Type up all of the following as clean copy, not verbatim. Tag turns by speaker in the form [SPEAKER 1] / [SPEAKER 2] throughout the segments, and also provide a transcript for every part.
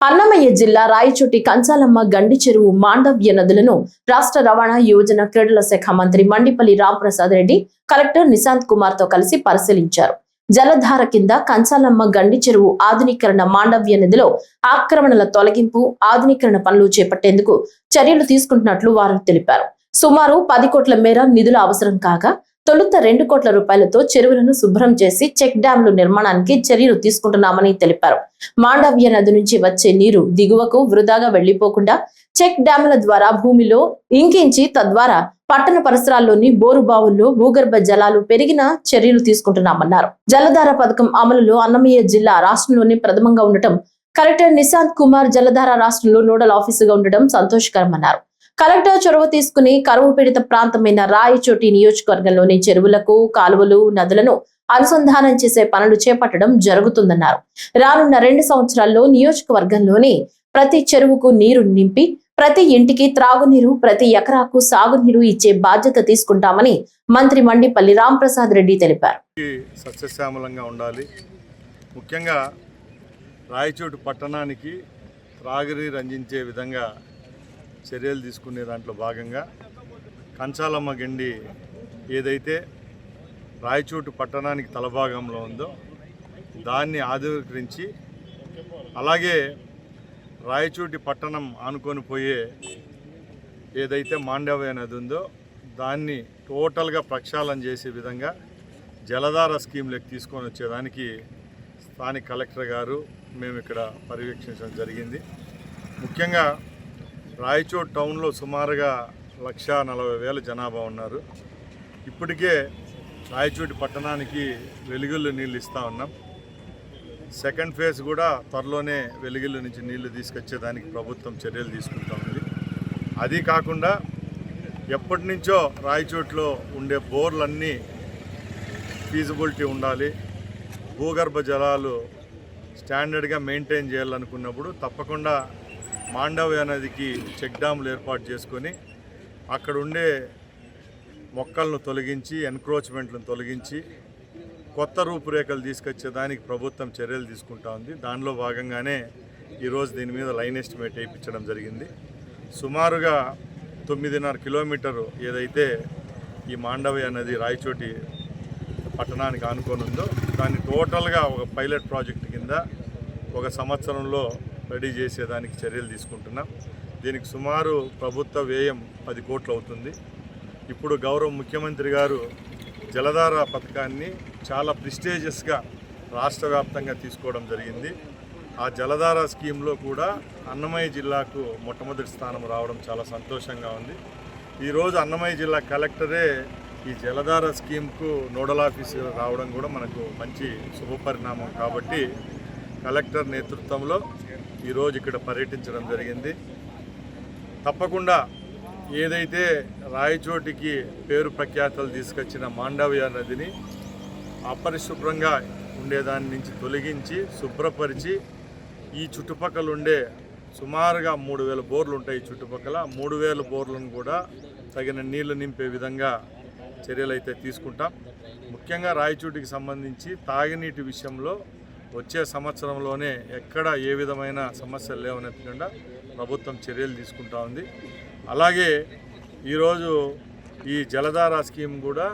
[SPEAKER 1] అన్నమయ్య జిల్లా రాయచోటి కంచాలమ్మ గండి చెరువు మాండవ్య నదులను రాష్ట్ర రవాణా యువజన క్రీడల శాఖ మంత్రి మండిపల్లి రాంప్రసాద్ రెడ్డి కలెక్టర్ నిశాంత్ కుమార్ తో కలిసి పరిశీలించారు. జలధార కింద కంచాలమ్మ గండి చెరువు ఆధునీకరణ, మాండవ్య నదిలో ఆక్రమణల తొలగింపు, ఆధునీకరణ పనులు చేపట్టేందుకు చర్యలు తీసుకుంటున్నట్లు వారు తెలిపారు. సుమారు 10 కోట్ల మేర నిధుల అవసరం కాగా తొలుత 2 కోట్ల రూపాయలతో చెరువులను శుభ్రం చేసి చెక్ డ్యాంలు నిర్మాణానికి చర్యలు తీసుకుంటున్నామని తెలిపారు. మాండవ్య నది నుంచి వచ్చే నీరు దిగువకు వృధాగా వెళ్లిపోకుండా చెక్ డ్యాముల ద్వారా భూమిలో ఇంకించి తద్వారా పట్టణ పరిసరాల్లోని బోరు బావుల్లో భూగర్భ జలాలు పెరిగిన చర్యలు తీసుకుంటున్నామన్నారు. జలధార పథకం అమలులో అన్నమయ్య జిల్లా రాష్ట్రంలోనే ప్రథమంగా ఉండటం, కలెక్టర్ నిశాంత్ కుమార్ జలధార రాష్ట్రంలో నోడల్ ఆఫీసుగా ఉండటం సంతోషకరమన్నారు. కలెక్టర్ చొరవ తీసుకుని కరువు పీడిత ప్రాంతమైన రాయచోటి నియోజకవర్గంలోని చెరువులకు, కాలువలు, నదులను అనుసంధానం చేసే పనులు చేపట్టడం జరుగుతుందన్నారు. రానున్న 2 సంవత్సరాల్లో నియోజకవర్గంలోని ప్రతి చెరువుకు నీరు నింపి ప్రతి ఇంటికి త్రాగునీరు, ప్రతి ఎకరాకు సాగునీరు ఇచ్చే బాధ్యత తీసుకుంటామని మంత్రి మండిపల్లి రాంప్రసాద్ రెడ్డి తెలిపారు.
[SPEAKER 2] సస్యశ్యామలంగా ఉండాలి. ముఖ్యంగా రాయచోటి పట్టణానికి త్రాగునీరు అందించే విధంగా చర్యలు తీసుకునే దాంట్లో భాగంగా కంచాలమ్మ గండి ఏదైతే రాయచోటి పట్టణానికి తలభాగంలో ఉందో దాన్ని ఆధునీకరించి, అలాగే రాయచోటి పట్టణం ఆనుకొని పోయే ఏదైతే మాండవ్య నది ఉందో దాన్ని టోటల్గా ప్రక్షాళన చేసే విధంగా జలధార స్కీమ్లోకి తీసుకొని వచ్చేదానికి స్థానిక కలెక్టర్ గారు మేము ఇక్కడ పర్యవేక్షించడం జరిగింది. ముఖ్యంగా రాయచోటి టౌన్లో సుమారుగా 1,40,000 జనాభా ఉన్నారు. ఇప్పటికే రాయచోటి పట్టణానికి వెలుగుళ్ళు నీళ్ళు ఇస్తూ ఉన్నాం. సెకండ్ ఫేజ్ కూడా త్వరలోనే వెలుగుళ్ళు నుంచి నీళ్లు తీసుకొచ్చేదానికి ప్రభుత్వం చర్యలు తీసుకుంటా ఉంది. అది కాకుండా ఎప్పటి నుంచో రాయచోటిలో ఉండే బోర్లన్నీ ఫీజిబిలిటీ ఉండాలి, భూగర్భ జలాలు స్టాండర్డ్గా మెయింటైన్ చేయాలనుకున్నప్పుడు తప్పకుండా మాండవ్య నదికి చెక్ డ్యాములు ఏర్పాటు చేసుకొని అక్కడ ఉండే మొక్కలను తొలగించి, ఎన్క్రోచ్మెంట్లను తొలగించి కొత్త రూపురేఖలు తీసుకొచ్చేదానికి ప్రభుత్వం చర్యలు తీసుకుంటా ఉంది. దానిలో భాగంగానే ఈరోజు దీని మీద లైన్ ఎస్టిమేట్ వేయించడం జరిగింది. సుమారుగా 9.5 కిలోమీటరు ఏదైతే ఈ మాండవ్య నది రాయచోటి పట్టణానికి ఆనుకొని ఉందో దాన్ని టోటల్గా ఒక పైలట్ ప్రాజెక్ట్ కింద 1 సంవత్సరంలో రెడీ చేసేదానికి చర్యలు తీసుకుంటున్నాం. దీనికి సుమారు ప్రభుత్వ వ్యయం 10 కోట్లు అవుతుంది. ఇప్పుడు గౌరవ ముఖ్యమంత్రి గారు జలధార పథకాన్ని చాలా ప్రిస్టేజియస్గా రాష్ట్ర వ్యాప్తంగా తీసుకోవడం జరిగింది. ఆ జలధార స్కీమ్లో కూడా అన్నమయ్య జిల్లాకు మొట్టమొదటి స్థానం రావడం చాలా సంతోషంగా ఉంది. ఈరోజు అన్నమయ్య జిల్లా కలెక్టరే ఈ జలధార స్కీమ్కు నోడల్ ఆఫీసర్ రావడం కూడా మనకు మంచి శుభపరిణామం. కాబట్టి కలెక్టర్ నేతృత్వంలో ఈరోజు ఇక్కడ పర్యటించడం జరిగింది. తప్పకుండా ఏదైతే రాయచోటికి పేరు ప్రఖ్యాతలు తీసుకొచ్చిన మాండవ్య నదిని అపరిశుభ్రంగా ఉండేదాని నుంచి తొలగించి శుభ్రపరిచి ఈ చుట్టుపక్కల ఉండే సుమారుగా 3,000 బోర్లు ఉంటాయి. చుట్టుపక్కల 3,000 బోర్లను కూడా తగిన నీళ్లు నింపే విధంగా చర్యలు అయితే తీసుకుంటాం. ముఖ్యంగా రాయచోటికి సంబంధించి తాగునీటి విషయంలో వచ్చే సంవత్సరంలోనే ఎక్కడ ఏ విధమైన సమస్యలు లేవనెత్తకుండా ప్రభుత్వం చర్యలు తీసుకుంటా ఉంది. అలాగే ఈరోజు ఈ జలధార స్కీమ్ కూడా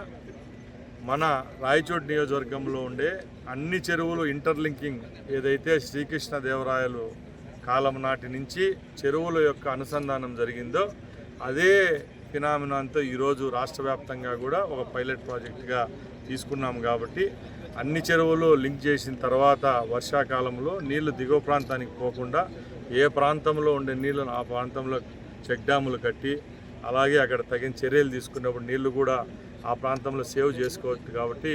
[SPEAKER 2] మన రాయచోటి నియోజకవర్గంలో ఉండే అన్ని చెరువులు ఇంటర్లింకింగ్ ఏదైతే శ్రీకృష్ణదేవరాయలు కాలం నాటి నుంచి చెరువుల యొక్క అనుసంధానం జరిగిందో అదే ఫినామినాన్తో ఈరోజు రాష్ట్ర వ్యాప్తంగా కూడా ఒక పైలట్ ప్రాజెక్టుగా తీసుకున్నాం. కాబట్టి అన్ని చెరువులు లింక్ చేసిన తర్వాత వర్షాకాలంలో నీళ్లు దిగువ ప్రాంతానికి పోకుండా ఏ ప్రాంతంలో ఉండే నీళ్ళను ఆ ప్రాంతంలో చెక్ డ్యాములు కట్టి, అలాగే అక్కడ తగిన చర్యలు తీసుకున్నప్పుడు నీళ్లు కూడా ఆ ప్రాంతంలో సేవ్ చేసుకోవచ్చు. కాబట్టి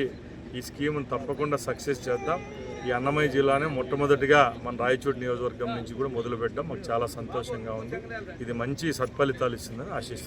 [SPEAKER 2] ఈ స్కీమ్ను తప్పకుండా సక్సెస్ చేద్దాం. ఈ అన్నమయ్య జిల్లానే మొట్టమొదటిగా మన రాయచోటి నియోజకవర్గం నుంచి కూడా మొదలుపెట్టాం. మాకు చాలా సంతోషంగా ఉంది. ఇది మంచి సత్ఫలితాలు ఇస్తుందని ఆశిస్తున్నాం.